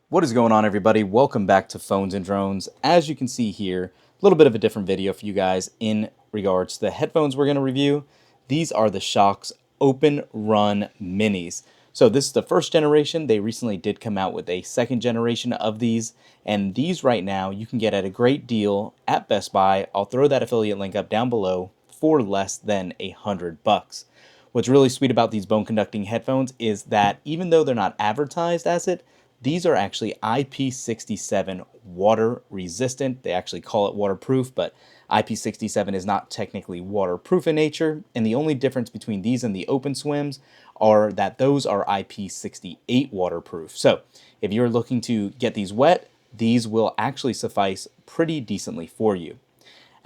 What is going on, everybody? Welcome back to Phones and Drones. As you can see here, a little bit of a different video for you guys in regards to the headphones we're going to review. These are the Shokz OpenRun Minis. So this is the first generation. They recently did come out with a second generation of these, and these right now you can get at a great deal at Best Buy. I'll throw that affiliate link up down below for less than $100. What's really sweet about these bone conducting headphones is that even though they're not advertised as it, these are actually IP67 water resistant. They actually call it waterproof, but IP67 is not technically waterproof in nature. And the only difference between these and the Open Swims are that those are IP68 waterproof. So if you're looking to get these wet, these will actually suffice pretty decently for you.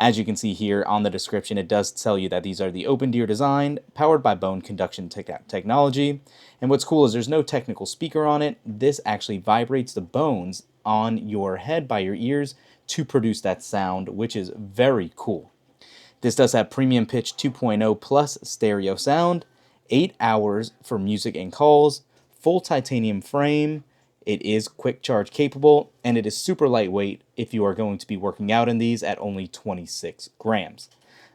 As you can see here on the description, it does tell you that these are the open ear design, powered by bone conduction technology. And what's cool is there's no technical speaker on it. This actually vibrates the bones on your head by your ears to produce that sound, which is very cool. This does have premium pitch 2.0 plus stereo sound, 8 hours for music and calls, full titanium frame. It is quick charge capable, and it is super lightweight if you are going to be working out in these at only 26 grams.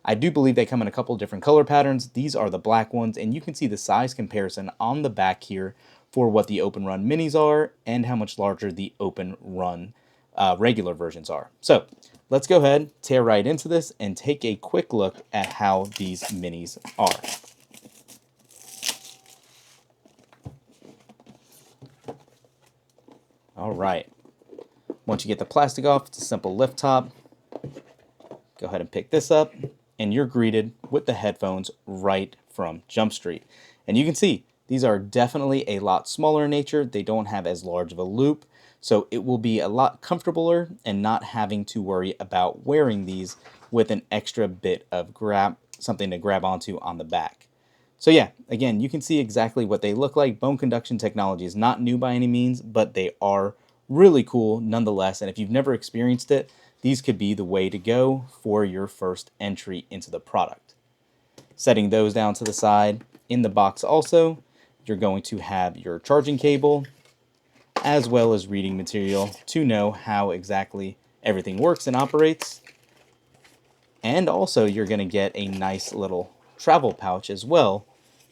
I do believe they come in a couple different color patterns. These are the black ones, and you can see the size comparison on the back here for what the OpenRun minis are and how much larger the OpenRun regular versions are. So let's go ahead, tear right into this, and take a quick look at how these minis are. All right. Once you get the plastic off, it's a simple lift top. Go ahead and pick this up, and you're greeted with the headphones right from Jump Street. And you can see these are definitely a lot smaller in nature. They don't have as large of a loop, so it will be a lot comfortabler and not having to worry about wearing these with an extra bit of something to grab onto on the back. So yeah, again, you can see exactly what they look like. Bone conduction technology is not new by any means, but they are really cool nonetheless. And if you've never experienced it, these could be the way to go for your first entry into the product. Setting those down to the side, in the box also, you're going to have your charging cable, as well as reading material to know how exactly everything works and operates. And also you're going to get a nice little travel pouch as well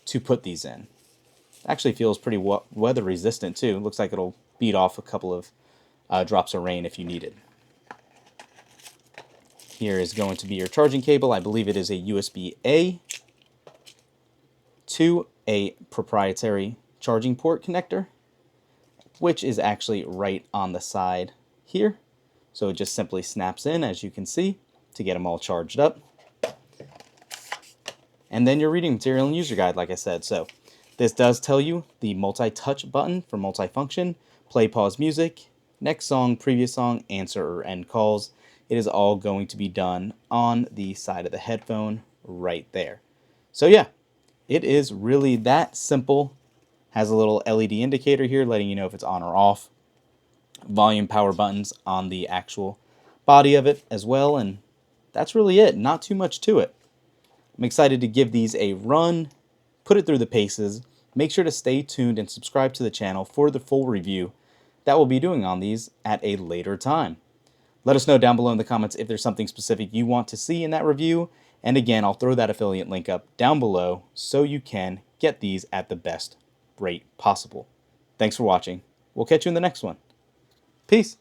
to put these in. Actually feels pretty weather resistant too. Looks like it'll beat off a couple of drops of rain if you need it. Here is going to be your charging cable. I believe it is a USB-A to a proprietary charging port connector, which is actually right on the side here. So it just simply snaps in, as you can see, to get them all charged up. And then your reading material and user guide, like I said. So this does tell you the multi-touch button for multifunction, play, pause music, next song, previous song, answer or end calls. It is all going to be done on the side of the headphone right there. So yeah, it is really that simple. Has a little LED indicator here letting you know if it's on or off. Volume power buttons on the actual body of it as well. And that's really it. Not too much to it. I'm excited to give these a run, put it through the paces. Make sure to stay tuned and subscribe to the channel for the full review that we'll be doing on these at a later time. Let us know down below in the comments if there's something specific you want to see in that review. And again, I'll throw that affiliate link up down below so you can get these at the best rate possible. Thanks for watching. We'll catch you in the next one. Peace.